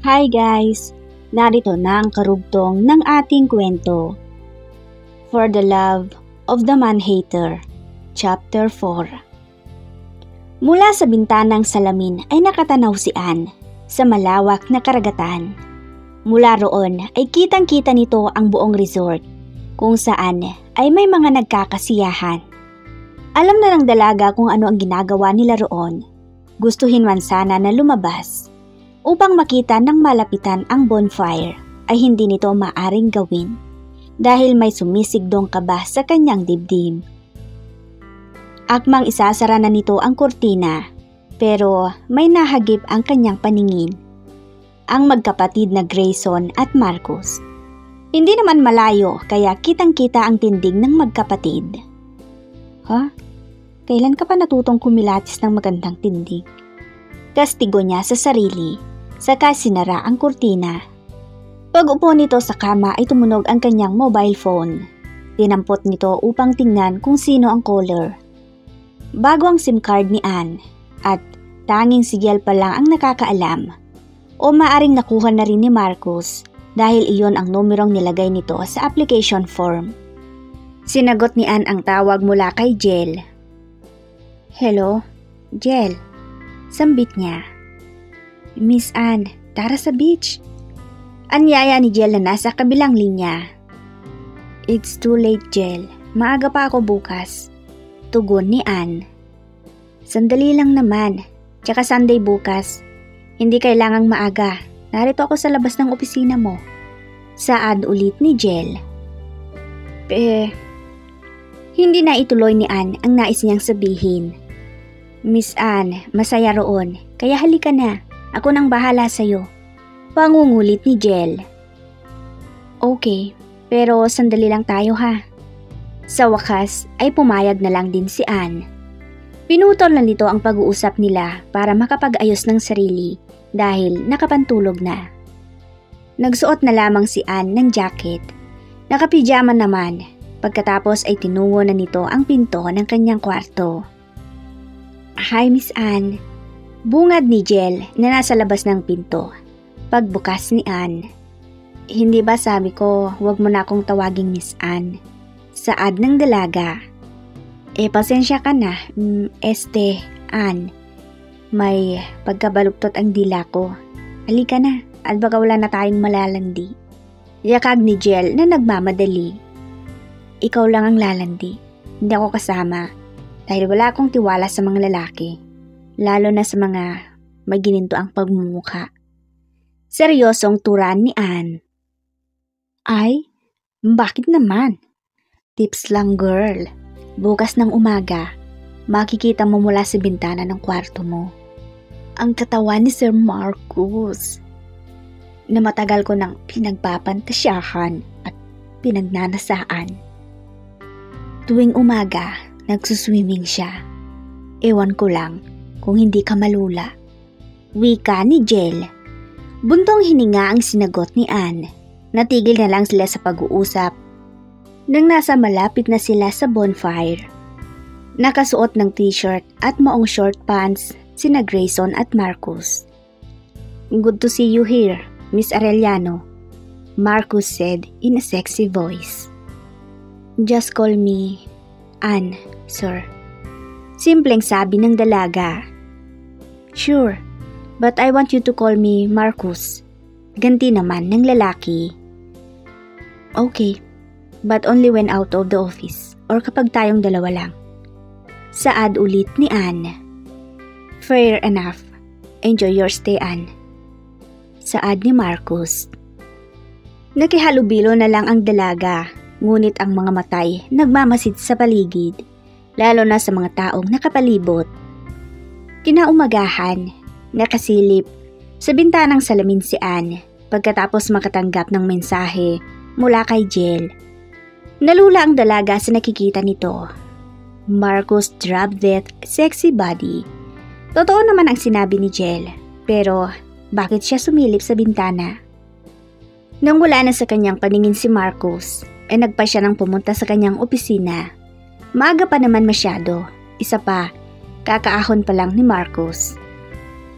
Hi guys! Narito na ang karugtong ng ating kwento. For the Love of the Man-Hater, Chapter 4. Mula sa bintanang salamin ay nakatanaw si Anne sa malawak na karagatan. Mula roon ay kitang-kita nito ang buong resort kung saan ay may mga nagkakasiyahan. Alam na ng dalaga kung ano ang ginagawa nila roon. Gustuhin man sana na lumabas upang makita ng malapitan ang bonfire ay hindi nito maaring gawin dahil may sumisigdong kaba sa kanyang dibdib. Akmang isasara na nito ang kurtina pero may nahagip ang kanyang paningin. Ang magkapatid na Grayson at Marcus. Hindi naman malayo kaya kitang-kita ang tindig ng magkapatid. Ha? Kailan ka pa natutong kumilatis ng magandang tindig? Kastigo niya sa sarili, saka sinara ang kurtina. Pag-upo nito sa kama ay tumunog ang kanyang mobile phone. Tinampot nito upang tingnan kung sino ang caller. Bago ang SIM card ni Anne at tanging si Giel pa lang ang nakakaalam. O maaring nakuha na rin ni Marcus dahil iyon ang numerong nilagay nito sa application form. Sinagot ni Anne ang tawag mula kay Giel. Hello, Giel. Sambit niya. Miss Anne, tara sa beach. Anyaya ni Giel na nasa kabilang linya. It's too late, Giel. Maaga pa ako bukas. Tugon ni Anne. Sandali lang naman. Tsaka Sunday bukas. Hindi kailangang maaga. Narito ako sa labas ng opisina mo. Saad ulit ni Giel. Hindi na ituloy ni Anne ang nais niyang sabihin. Miss Anne, masaya roon, kaya halika na. Ako nang bahala sa'yo. Pangungulit ni Giel. Okay, pero sandali lang tayo ha. Sa wakas ay pumayag na lang din si Anne. Pinutol na nito ang pag-uusap nila para makapag-ayos ng sarili dahil nakapantulog na. Nagsuot na lamang si Anne ng jacket. Nakapijama naman. Pagkatapos ay tinungo na nito ang pinto ng kanyang kwarto. Hi Miss Anne. Bungad ni Giel na nasa labas ng pinto. Pagbukas ni Anne. Hindi ba sabi ko huwag mo na akong tawaging Miss Anne? Saad ng dalaga. Pasensya ka na, Anne. May pagkabaluktot ang dila ko. Halika na, at baka wala na tayong malalandi. Yakag ni Giel na nagmamadali. Ikaw lang ang lalandi. Hindi ako kasama. Dahil wala akong tiwala sa mga lalaki. Lalo na sa mga may gininto ang pagmumukha. Seryosong turan ni Anne. Ay, bakit naman? Tips lang girl. Bukas ng umaga, makikita mo mula sa bintana ng kwarto mo ang katawan ni Sir Marcus na matagal ko nang pinagpapantasyahan at pinagnanasaan. Tuwing umaga, nagsuswimming siya. Ewan ko lang kung hindi ka malula. Wika ni Giel. Buntong hininga ang sinagot ni Anne. Natigil na lang sila sa pag-uusap nang nasa malapit na sila sa bonfire. Nakasuot ng t-shirt at maong short pants sina Grayson at Marcus. Good to see you here, Miss Arellano, Marcus said in a sexy voice. Just call me Anne, sir. Simpleng sabi ng dalaga. Sure, but I want you to call me Marcus. Ganti naman ng lalaki. Okay, but only when out of the office or kapag tayong dalawa lang. Saad ulit ni Anne. Fair enough. Enjoy your stay, Anne. Saad ni Marcus. Nakihalubilo na lang ang dalaga, ngunit ang mga matay nagmamasid sa paligid, lalo na sa mga taong nakapalibot. Kinaumagahan, nakasilip sa bintanang salamin si Anne pagkatapos makatanggap ng mensahe mula kay Giel. Nalula ang dalaga sa nakikita nito. Marcus drop-dead sexy body. Totoo naman ang sinabi ni Giel, pero bakit siya sumilip sa bintana? Nang wala na sa kanyang paningin si Marcus, ay nagpa siya nang pumunta sa kanyang opisina. Maaga pa naman masyado. Isa pa, kakaahon pa lang ni Marcus.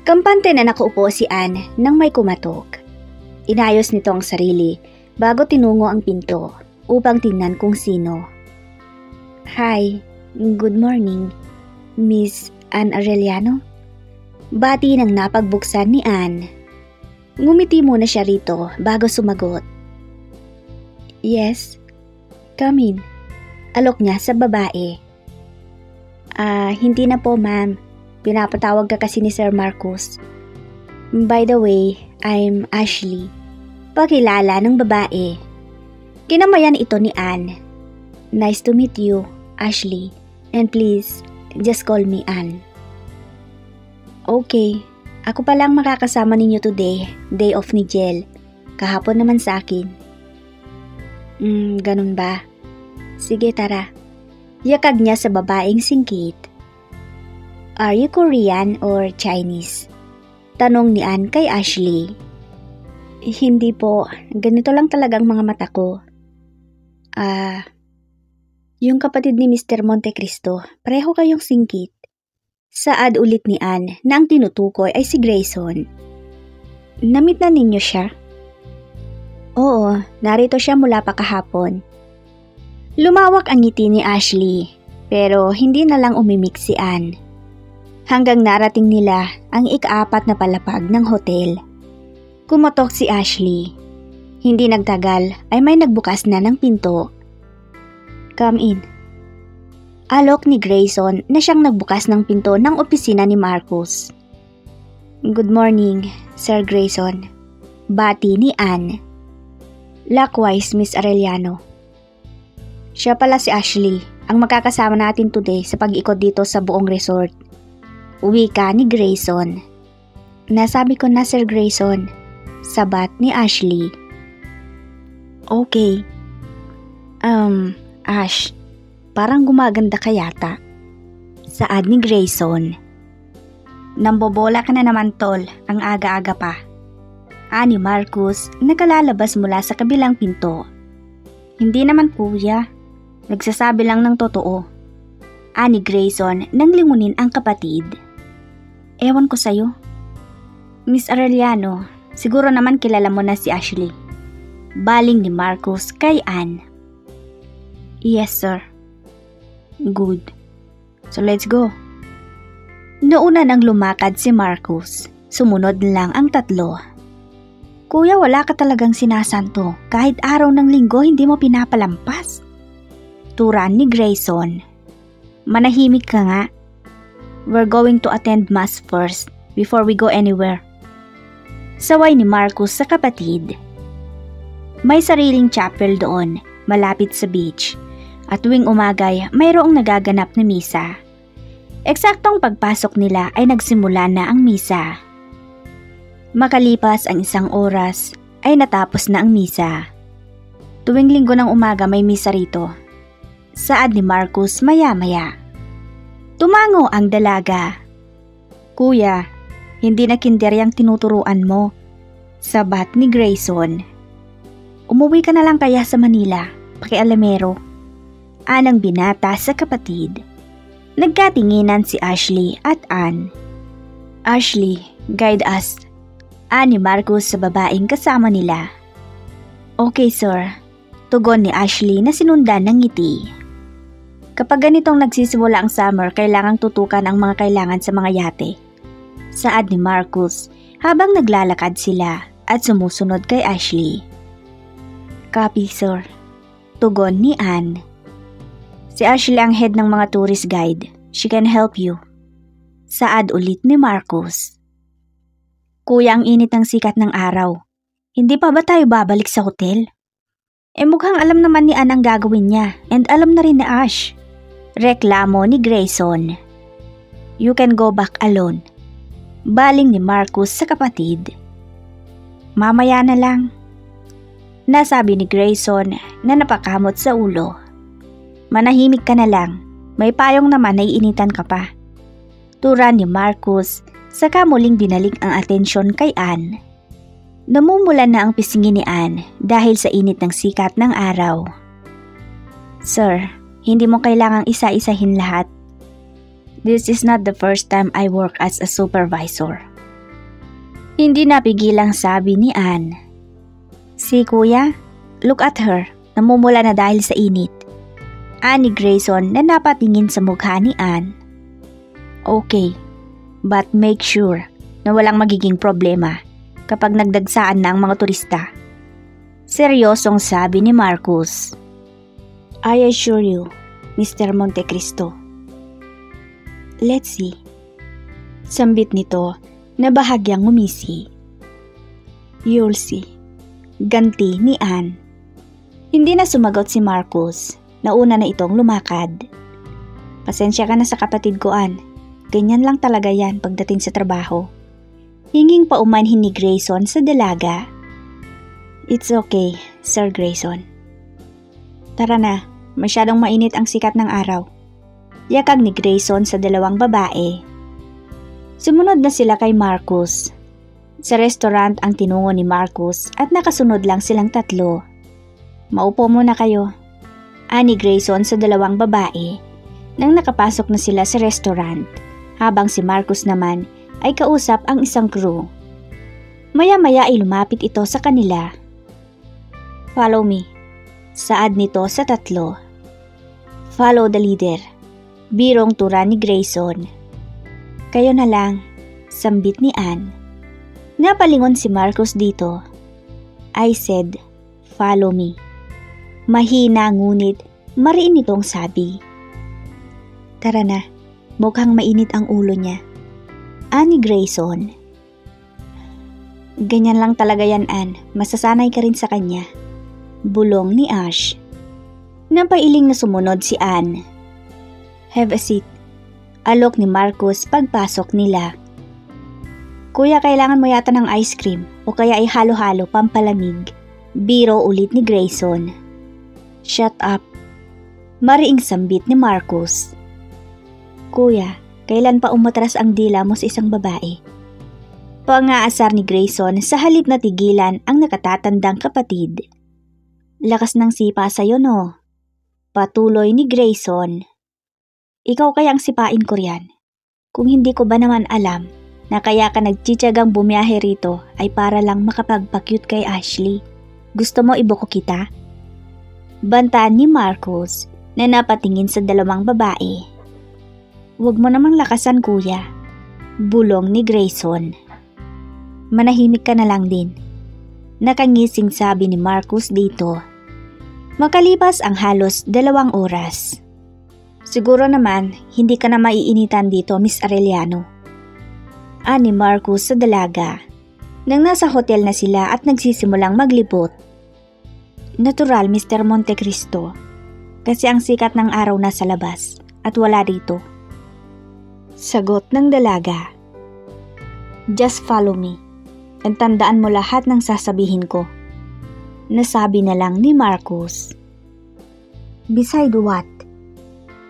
Kampante na nakaupo si Anne nang may kumatok. Inayos nito ang sarili bago tinungo ang pinto upang tingnan kung sino. Hi, good morning, Miss Anne Arellano? Bati nang napagbuksan ni Anne. Ngumiti muna siya rito bago sumagot. Yes, come in. Alok niya sa babae. Hindi na po ma'am. Pinapatawag ka kasi ni Sir Marcus. By the way, I'm Ashley. Pakilala ng babae. Kinamayan ito ni Anne. Nice to meet you, Ashley. And please, just call me Anne. Okay, ako palang makakasama ninyo today, day off ni Jel. Kahapon naman sa akin. Ganun ba? Sige, tara. Yakag niya sa babaeng singkit. Are you Korean or Chinese? Tanong ni Anne kay Ashley. Hindi po, ganito lang talagang mga mata ko. Yung kapatid ni Mr. Montecristo, pareho kayong singkit. Saad ulit ni Anne na ang tinutukoy ay si Grayson. Namit na ninyo siya? Oo, narito siya mula pa kahapon. Lumawak ang ngiti ni Ashley, pero hindi na lang umimik si Anne. Hanggang narating nila ang ika-4 na palapag ng hotel. Kumotok si Ashley. Hindi nagtagal ay may nagbukas na ng pinto. Come in. Alok ni Grayson na siyang nagbukas ng pinto ng opisina ni Marcus. Good morning, Sir Grayson. Bati ni Anne. Likewise, Miss Arellano. Siya pala si Ashley, ang makakasama natin today sa pag-ikot dito sa buong resort. Wika ni Grayson. Nasabi ko na, Sir Grayson. Sabat ni Ashley. Okay. Ash, parang gumaganda ka yata. Saad ni Grayson. Nambobola ka na naman tol, ang aga-aga pa. Ani Marcus, nakalalabas mula sa kabilang pinto. Hindi naman kuya, nagsasabi lang ng totoo. Ani Grayson nang lingunin ang kapatid. Ewan ko sa'yo. Miss Arellano, siguro naman kilala mo na si Ashley. Baling ni Marcus kay Anne. Yes, sir. Good. So let's go. Noona nang lumakad si Marcus, sumunod lang ang tatlo. Kuya, wala ka talagang sinasanto. Kahit araw ng linggo hindi mo pinapalampas. Turan ni Grayson. Manahimik ka nga. We're going to attend mass first before we go anywhere. Saway ni Marcus sa kapatid. May sariling chapel doon, malapit sa beach. At tuwing umagay, mayroong nagaganap na misa. Eksaktong pagpasok nila ay nagsimula na ang misa. Makalipas ang 1 oras, ay natapos na ang misa. Tuwing linggo ng umaga may misa rito. Saad ni Marcus maya-maya. Tumango ang dalaga. Kuya, hindi na kinder yang tinuturuan mo. Sabat ni Grayson. Umuwi ka na lang kaya sa Manila, pakialamero. Anang binata sa kapatid. Nagkatinginan si Ashley at Anne. Ashley, guide us. Ani Marcus sa babaeng kasama nila. Okay sir, tugon ni Ashley na sinundan ng ngiti. Kapag ganitong nagsisimula ang summer, kailangang tutukan ang mga kailangan sa mga yate. Saad ni Marcus habang naglalakad sila at sumusunod kay Ashley. Copy sir, tugon ni Anne. Si Ashley ang head ng mga tourist guide. She can help you. Saad ulit ni Marcus. Kuya, ang init ng sikat ng araw. Hindi pa ba tayo babalik sa hotel? Mukhang alam naman ni Anne ang gagawin niya and alam na rin ni Ash. Reklamo ni Grayson. You can go back alone. Baling ni Marcus sa kapatid. Mamaya na lang. Nasabi ni Grayson na napakamot sa ulo. Manahimik ka na lang. May payong naman na iinitan ka pa. Turan ni Marcus saka muling binalik ang atensyon kay Anne. Namumulan na ang pisngi ni Anne dahil sa init ng sikat ng araw. Sir, hindi mo kailangang isa-isahin lahat. This is not the first time I work as a supervisor. Hindi napigilang sabi ni Anne. Si Kuya, look at her, namumula na dahil sa init. Ani Grayson na napatingin sa mukha ni Anne. Okay, but make sure na walang magiging problema kapag nagdagsaan na ang mga turista. Seryosong sabi ni Marcus. I assure you, Mr. Montecristo. Let's see. Sambit nito na bahagyang ngumisi. You'll see. Ganti ni Anne. Hindi na sumagot si Marcus. Nauna na itong lumakad. Pasensya ka na sa kapatid ko, Anne. Ganyan lang talaga yan pagdating sa trabaho. Hinging paumanhin ni Grayson sa dalaga. It's okay, Sir Grayson. Tara na, masyadong mainit ang sikat ng araw. Yakag ni Grayson sa dalawang babae. Sumunod na sila kay Marcus. Sa restaurant ang tinungo ni Marcus at nakasunod lang silang tatlo. Maupo muna kayo. Ani Grayson sa dalawang babae nang nakapasok na sila sa restaurant, habang si Marcus naman ay kausap ang isang crew. Maya-maya ay lumapit ito sa kanila. Follow me. Saad nito sa tatlo. Follow the leader. Birong tura ni Grayson. Kayo na lang, sambit ni Anne. Napalingon si Marcus dito. I said, follow me. Mahina ngunit mariin nitong sabi. Tara na, mukhang mainit ang ulo niya. Ani Grayson. Ganyan lang talaga yan, Anne. Masasanay ka rin sa kanya. Bulong ni Ash. Napailing na sumunod si Anne. Have a seat. Alok ni Marcus pagpasok nila. Kuya, kailangan mo yata ng ice cream o kaya ay halo-halo pampalamig. Biro ulit ni Grayson. Shut up. Mariing sambit ni Marcus. Kuya, kailan pa umatras ang dila mo sa isang babae? Pangaasar ni Grayson sa halip na tigilan ang nakatatandang kapatid. Lakas ng sipa sa'yo, no? Patuloy ni Grayson. Ikaw kayang sipain ko riyan. Kung hindi ko ba naman alam na kaya ka nagtsitsagang bumiyahe rito ay para lang makapagpakyut kay Ashley. Gusto mo ibuko kita? Bantaan ni Marcus na napatingin sa dalawang babae. Huwag mo namang lakasan, kuya. Bulong ni Grayson. Manahimik ka na lang din. Nakangising sabi ni Marcus dito. Makalipas ang halos 2 oras. Siguro naman, hindi ka na maiinitan dito, Miss Arellano. Ani Marcus sa dalaga. Nang nasa hotel na sila at nagsisimulang maglibot. Natural, Mr. Montecristo. Kasi ang sikat ng araw nasa labas at wala dito. Sagot ng dalaga. Just follow me. At tandaan mo lahat ng sasabihin ko. Nasabi na lang ni Marcus. Beside what?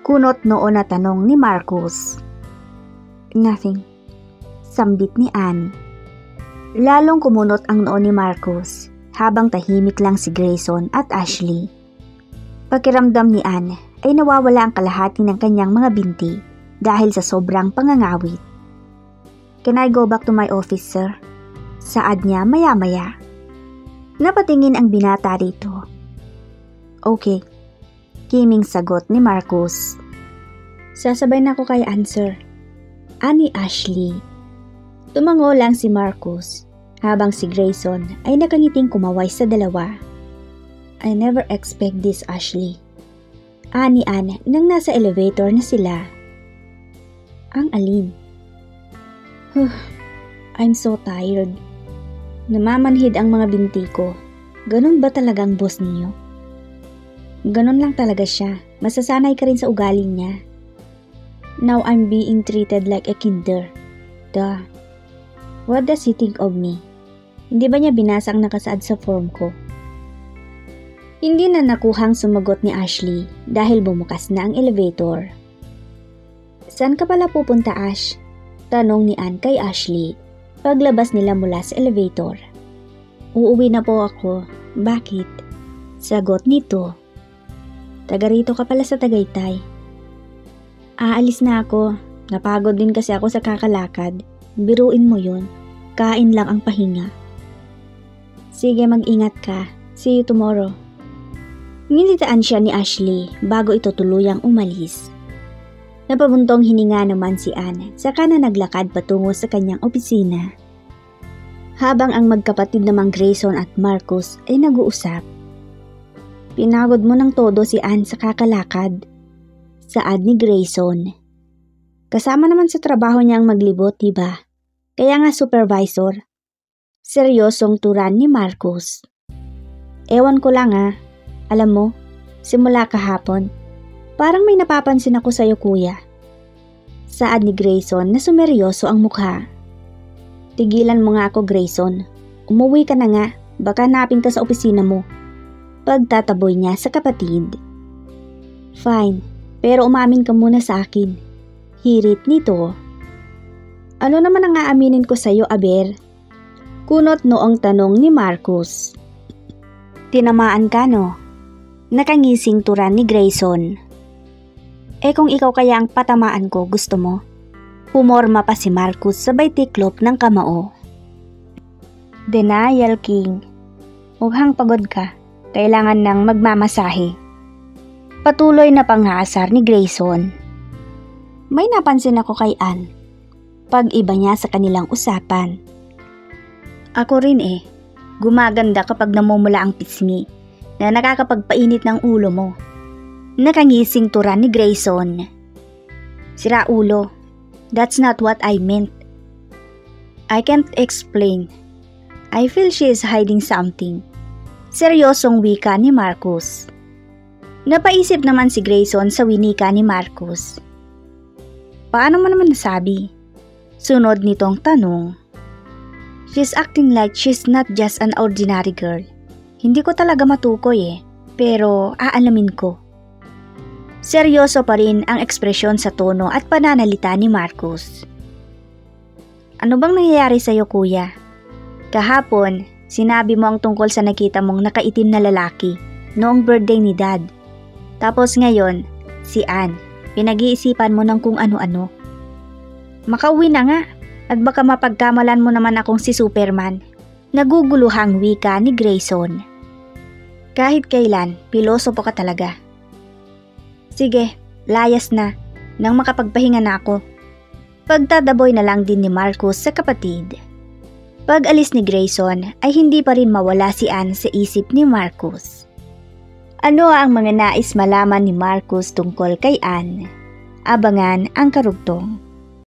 Kunot noon na tanong ni Marcus. Nothing. Sambit ni Anne. Lalong kumunot ang noo ni Marcus habang tahimik lang si Grayson at Ashley. Pakiramdam ni Anne ay nawawala ang kalahati ng kanyang mga binti dahil sa sobrang pangangawit. Can I go back to my office, sir? Saad niya maya-maya. Napatingin ang binata rito. Okay. Kiming sagot ni Marcus. Sasabay na ako kay Anne, sir. Ani Ashley. Tumango lang si Marcus habang si Grayson ay nakangiting kumaway sa dalawa. I never expect this, Ashley. Ani Anne nang nasa elevator na sila. Ang alin? I'm so tired. Namamanhid ang mga binti ko. Ganon ba talagang boss niyo? Ganon lang talaga siya. Masasanay ka rin sa ugali niya. Now I'm being treated like a kinder. Duh. What does he think of me? Hindi ba niya binasa ang nakasaad sa form ko? Hindi na nakuhang sumagot ni Ashley dahil bumukas na ang elevator. Saan ka pala pupunta, Ash? Tanong ni Anne kay Ashley paglabas nila mula sa elevator. Uuwi na po ako. Bakit? Sagot nito. Taga rito ka pala sa Tagaytay. Aalis na ako. Napagod din kasi ako sa kakalakad. Biruin mo yun. Pagkain lang ang pahinga. Sige, mag-ingat ka. See you tomorrow. Nginitaan siya ni Ashley bago ito tuluyang umalis. Napabuntong hininga naman si Anne saka na naglakad patungo sa kanyang opisina. Habang ang magkapatid namang Grayson at Marcus ay nag-uusap. Pinagod mo ng todo si Anne sa kakalakad. Saad ni Grayson. Kasama naman sa trabaho niyang maglibot, diba? Kaya nga supervisor. Seryosong turan ni Marcus. Ewan ko lang Alam mo, simula kahapon, parang may napapansin ako sa'yo kuya. Saad ni Grayson na sumeryoso ang mukha. Tigilan mo nga ako Grayson. Umuwi ka na nga, baka hanapin ka sa opisina mo. Pagtataboy niya sa kapatid. Fine, pero umamin ka muna sa akin. Hirit nito. Ano naman ang aaminin ko sa'yo, Aber? Kunot noong tanong ni Marcus. Tinamaan ka no? Nakangising turan ni Grayson. Kung ikaw kaya ang patamaan ko, gusto mo? Pumorma pa si Marcus sabay tiklop ng kamao. Denial King. Mukhang pagod ka. Kailangan nang magmamasahe. Patuloy na panghaasar ni Grayson. May napansin ako kay Anne. Pag-iba niya sa kanilang usapan. Ako rin Gumaganda kapag namumula ang pisngi na nakakapagpainit ng ulo mo. Nakangising turan ni Grayson. Sira ulo. That's not what I meant. I can't explain. I feel she is hiding something. Seryosong wika ni Marcus. Napaisip naman si Grayson sa winika ni Marcus. Paano mo naman nasabi? Sunod nitong tanong. She's acting like she's not just an ordinary girl. Hindi ko talaga matukoy pero aalamin ko. Seryoso pa rin ang ekspresyon sa tono at pananalita ni Marcus. Ano bang nangyayari sa'yo kuya? Kahapon, sinabi mo ang tungkol sa nakita mong nakaitim na lalaki noong birthday ni Dad. Tapos ngayon, si Anne, pinag-iisipan mo ng kung ano-ano. Makauwi na nga at baka mapagkamalan mo naman akong si Superman. Naguguluhang wika ni Grayson. Kahit kailan, pilosopo ka talaga. Sige, layas na, nang makapagpahinga na ako. Pagtadaboy na lang din ni Marcus sa kapatid. Pag-alis ni Grayson ay hindi pa rin mawala si Anne sa isip ni Marcus. Ano ang mga nais malaman ni Marcus tungkol kay Anne? Abangan ang karugtong.